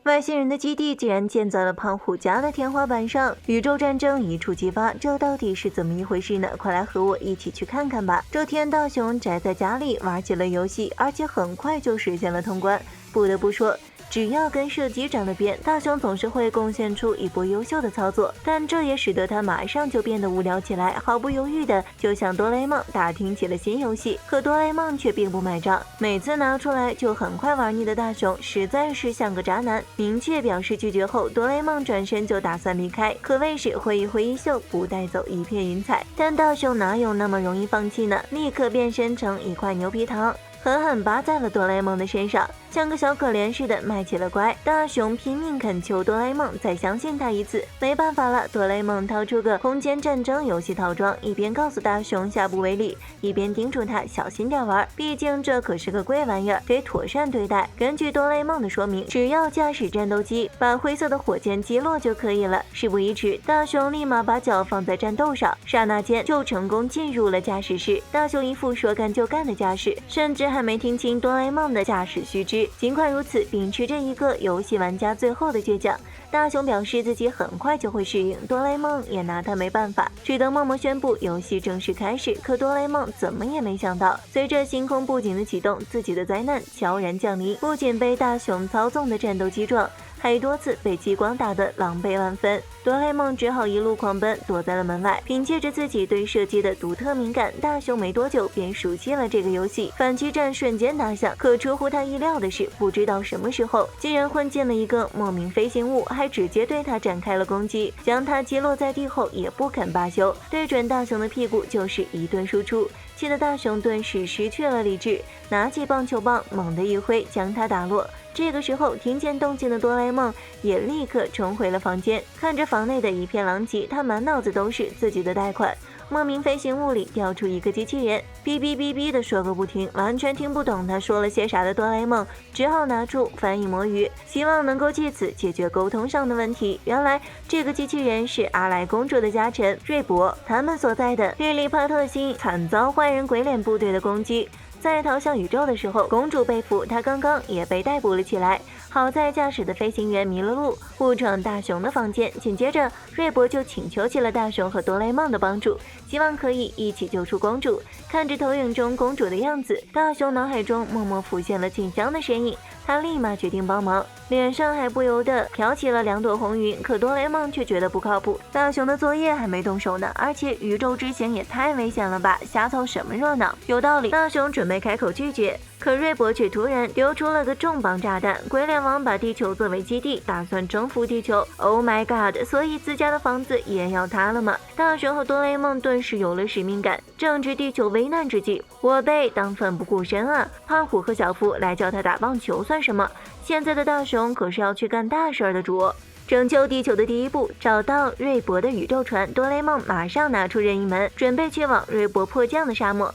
外星人的基地竟然建在了胖虎家的天花板上，宇宙战争一触即发，这到底是怎么一回事呢？快来和我一起去看看吧。这天，大雄宅在家里玩起了游戏，而且很快就实现了通关。不得不说，只要跟射击沾了边，大雄总是会贡献出一波优秀的操作，但这也使得他马上就变得无聊起来，毫不犹豫的就向哆啦 A 梦打听起了新游戏。可哆啦 A 梦却并不买账，每次拿出来就很快玩腻的大雄实在是像个渣男。明确表示拒绝后，哆啦 A 梦转身就打算离开，可谓是挥一挥衣袖，不带走一片云彩。但大雄哪有那么容易放弃呢？立刻变身成一块牛皮糖，狠狠扒在了哆啦 A 梦的身上，像个小可怜似的卖起了乖。大雄拼命恳求哆啦 A 梦再相信他一次，没办法了，哆啦 A 梦掏出个空间战争游戏套装，一边告诉大雄下不为例，一边叮嘱他小心点玩，毕竟这可是个贵玩意儿，得妥善对待。根据哆啦 A 梦的说明，只要驾驶战斗机把灰色的火箭击落就可以了。事不宜迟，大雄立马把脚放在战斗上，刹那间就成功进入了驾驶室。大雄一副说干就干的架势，甚至还没听清哆啦 A 梦的驾驶须知。尽管如此，秉持着一个游戏玩家最后的倔强，大雄表示自己很快就会适应，哆啦 A 梦也拿他没办法，只得默默宣布游戏正式开始。可哆啦 A 梦怎么也没想到，随着星空布景的启动，自己的灾难悄然降临，不仅被大雄操纵的战斗机撞，还多次被激光打得狼狈万分。哆啦 A 梦只好一路狂奔，躲在了门外。凭借着自己对射击的独特敏感，大雄没多久便熟悉了这个游戏，反击战瞬间打响。可出乎他意料的是，不知道什么时候竟然混进了一个莫名飞行物，还直接对他展开了攻击，将他击落在地后也不肯罢休，对准大雄的屁股就是一顿输出，气得大雄顿时失去了理智，拿起棒球棒猛地一挥，将他打落。这个时候，听见动静的哆啦 A 梦也立刻冲回了房间，看着房内的一片狼藉，他满脑子都是自己的贷款。莫名飞行物里掉出一个机器人，哔哔哔哔的说个不停，完全听不懂他说了些啥的哆啦 A 梦只好拿出翻译魔语，希望能够借此解决沟通上的问题。原来这个机器人是阿莱公主的家臣瑞博，他们所在的日利帕特星惨遭坏人鬼脸部队的攻击，在逃向宇宙的时候，公主被俘，她刚刚也被逮捕了起来。好在驾驶的飞行员迷了路，误闯大雄的房间。紧接着，瑞博就请求起了大雄和哆啦 A 梦的帮助，希望可以一起救出公主。看着投影中公主的样子，大雄脑海中默默浮现了静香的身影，他立马决定帮忙，脸上还不由得飘起了2朵红云。可哆啦 A 梦却觉得不靠谱，大雄的作业还没动手呢，而且宇宙之行也太危险了吧，瞎凑什么热闹？有道理。大雄准备开口拒绝，可瑞博却突然丢出了个重磅炸弹，鬼脸王把地球作为基地，打算征服地球。Oh my god！ 所以自家的房子也要塌了吗？大雄和哆啦 A 梦顿时有了使命感，正值地球危难之际，我辈当奋不顾身啊！胖虎和小夫来叫他打棒球算什么？现在的大雄可是要去干大事的主。拯救地球的第一步，找到瑞博的宇宙船。哆啦 A 梦马上拿出任意门，准备去往瑞博迫降的沙漠。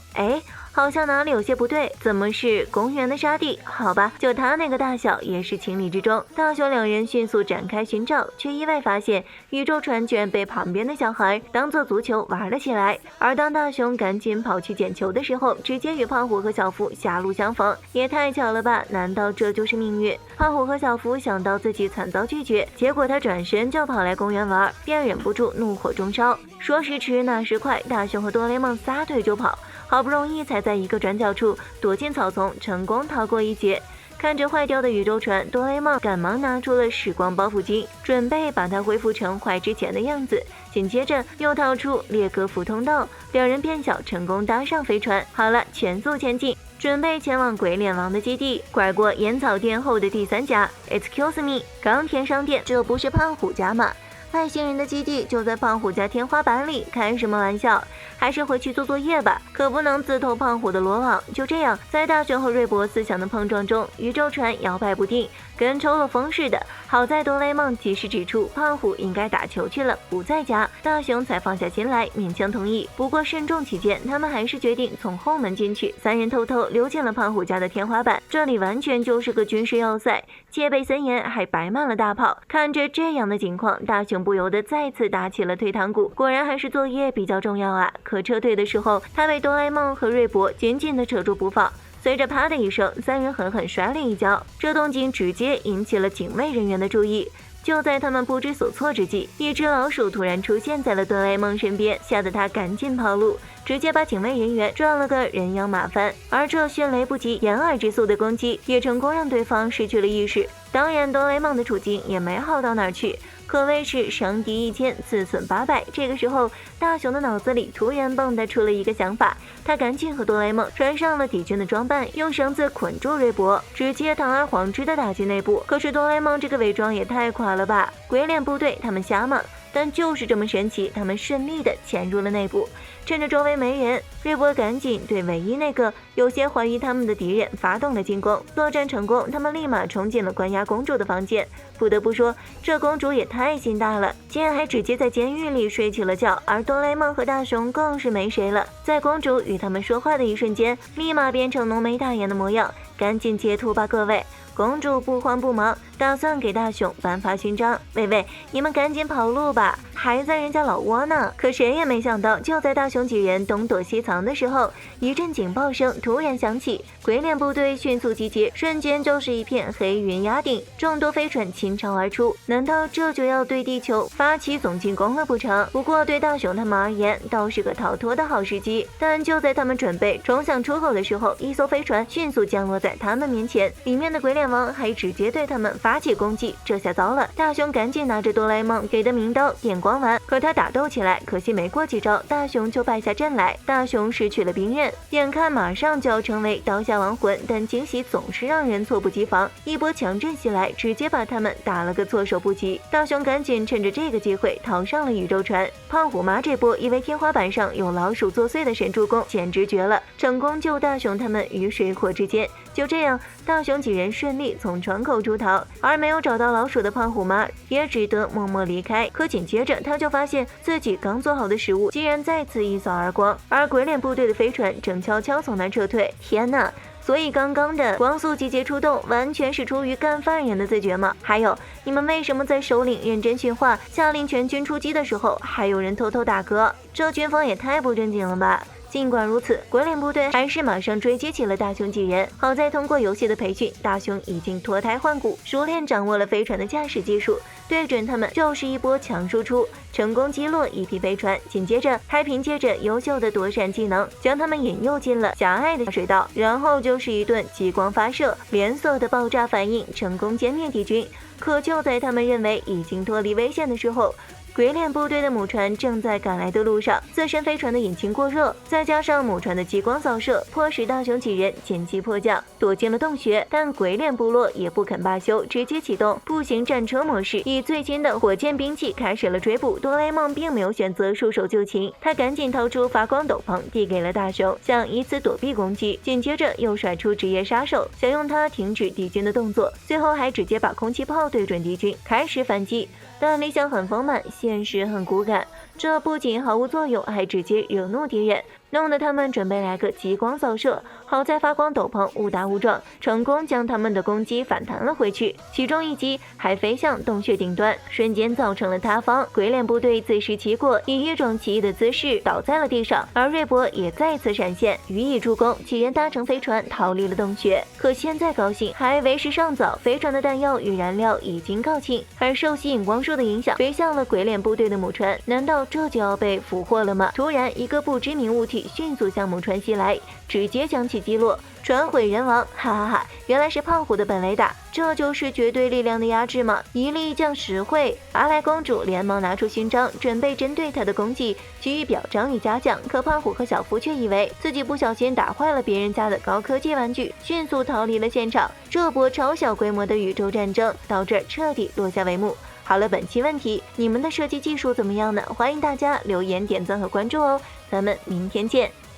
好像哪里有些不对，怎么是公园的沙地？好吧，就他那个大小也是情理之中。大雄两人迅速展开寻找，却意外发现宇宙船居然被旁边的小孩当做足球玩了起来。而当大雄赶紧跑去捡球的时候，直接与胖虎和小夫狭路相逢，也太巧了吧？难道这就是命运？胖虎和小夫想到自己惨遭拒绝，结果他转身就跑来公园玩，便忍不住怒火中烧。说时迟，那时快，大雄和哆啦 A 梦撒腿就跑，好不容易才在一个转角处躲进草丛，成功逃过一劫。看着坏掉的宇宙船，哆啦 A 梦赶忙拿出了时光包袱巾，准备把它恢复成坏之前的样子。紧接着又掏出列格福通道，两人变小，成功搭上飞船。好了，全速前进，准备前往鬼脸王的基地。拐过烟草店后的第3家 ，Excuse me， 钢铁商店，这不是胖虎家吗？外星人的基地就在胖虎家天花板里，开什么玩笑？还是回去做作业吧，可不能自投胖虎的罗网。就这样，在大雄和瑞博思想的碰撞中，宇宙船摇摆不定，跟抽了风似的。好在哆啦 A 梦及时指出胖虎应该打球去了，不在家，大雄才放下心来，勉强同意。不过慎重起见，他们还是决定从后门进去。3人偷偷溜进了胖虎家的天花板，这里完全就是个军事要塞，戒备森严，还摆满了大炮。看着这样的情况，大雄不由得再次打起了退堂鼓。果然还是作业比较重要啊！可撤退的时候，他被哆啦 A 梦和瑞博紧紧地扯住不放。随着啪的一声，三人狠狠摔了一跤，这动静直接引起了警卫人员的注意。就在他们不知所措之际，一只老鼠突然出现在了哆啦 A 梦身边，吓得他赶紧跑路，直接把警卫人员撞了个人仰马翻。而这迅雷不及掩耳之速的攻击，也成功让对方失去了意识。当然，哆啦 A 梦的处境也没好到哪儿去，可谓是伤敌1000，自损800。这个时候，大雄的脑子里突然蹦跶出了一个想法，他赶紧和哆啦 A 梦穿上了敌军的装扮，用绳子捆住瑞博，直接堂而皇之的打进内部。可是哆啦 A 梦这个伪装也太垮了吧！鬼脸部队他们瞎吗？但就是这么神奇，他们顺利的潜入了内部。趁着周围没人，瑞博赶紧对唯一那个有些怀疑他们的敌人发动了进攻。作战成功，他们立马冲进了关押公主的房间。不得不说，这公主也太心大了，竟然还直接在监狱里睡起了觉。而哆啦 A 梦和大雄更是没谁了，在公主与他们说话的一瞬间，立马变成浓眉大眼的模样。赶紧截图吧，各位！公主不慌不忙，打算给大雄颁发勋章。喂，你们赶紧跑路吧，还在人家老窝呢。可谁也没想到，就在大雄几人东躲西藏的时候，一阵警报声突然响起，鬼脸部队迅速集结，瞬间就是一片黑云压顶，众多飞船倾巢而出。难道这就要对地球发起总进攻了不成？不过对大雄他们而言，倒是个逃脱的好时机。但就在他们准备冲向出口的时候，一艘飞船迅速降落在他们面前，里面的鬼脸王还直接对他们发起攻击。这下糟了，大雄赶紧拿着哆啦 A 梦给的名刀电光丸和他打斗起来，可惜没过几招，大雄就败下阵来。大雄失去了兵刃，眼看马上就要成为刀下亡魂，但惊喜总是让人猝不及防，一波强震袭来，直接把他们打了个措手不及。大雄赶紧趁着这个机会逃上了宇宙船。胖虎妈这波以为天花板上有老鼠作祟的神助攻简直绝了，成功救大雄他们于水火之间。就这样，大雄几人顺利从窗口出逃，而没有找到老鼠的胖虎妈也只得默默离开。可紧接着他就发现自己刚做好的食物竟然再次一扫而光，而鬼脸部队的飞船正悄悄从那撤退。天哪！所以刚刚的光速集结出动完全是出于干犯人的自觉吗？还有，你们为什么在首领认真训话下令全军出击的时候还有人偷偷打嗝？这军方也太不正经了吧！尽管如此，鬼脸部队还是马上追击起了大雄几人。好在通过游戏的培训，大雄已经脱胎换骨，熟练掌握了飞船的驾驶技术，对准他们就是一波强输出，成功击落一批飞船。紧接着还凭借着优秀的躲闪技能，将他们引诱进了狭隘的水道，然后就是一顿激光发射，连锁的爆炸反应，成功歼灭敌军。可就在他们认为已经脱离危险的时候，鬼脸部队的母船正在赶来的路上，自身飞船的引擎过热，再加上母船的激光扫射，迫使大雄几人紧急迫降，躲进了洞穴。但鬼脸部落也不肯罢休，直接启动步行战车模式，以最新的火箭兵器开始了追捕。哆啦 A 梦并没有选择束手就擒，他赶紧掏出发光斗篷递给了大雄，想以此躲避攻击。紧接着又甩出职业杀手，想用它停止敌军的动作，最后还直接把空气炮对准敌军，开始反击。但理想很丰满，现实很骨感，这不仅毫无作用，还直接惹怒敌人，弄得他们准备来个激光扫射。好在发光斗篷误打误撞，成功将他们的攻击反弹了回去，其中一击还飞向洞穴顶端，瞬间造成了塌方。鬼脸部队自食其果，以一种奇异的姿势倒在了地上，而瑞博也再次闪现，予以助攻，几人搭乘飞船逃离了洞穴。可现在高兴还为时尚早，飞船的弹药与燃料已经告罄，而受吸引光束的影响，飞向了鬼脸部队的母船。难道这就要被俘获了吗？突然，一个不知名物体迅速向母船袭来，直接将其击落，船毁人亡。哈哈哈，原来是胖虎的本雷打，这就是绝对力量的压制吗？一力降10会。阿莱公主连忙拿出勋章，准备针对他的攻击给予表彰与嘉奖。可胖虎和小夫却以为自己不小心打坏了别人家的高科技玩具，迅速逃离了现场。这波超小规模的宇宙战争到这儿彻底落下帷幕。好了，本期问题，你们的射击技术怎么样呢？欢迎大家留言、点赞和关注哦，咱们明天见。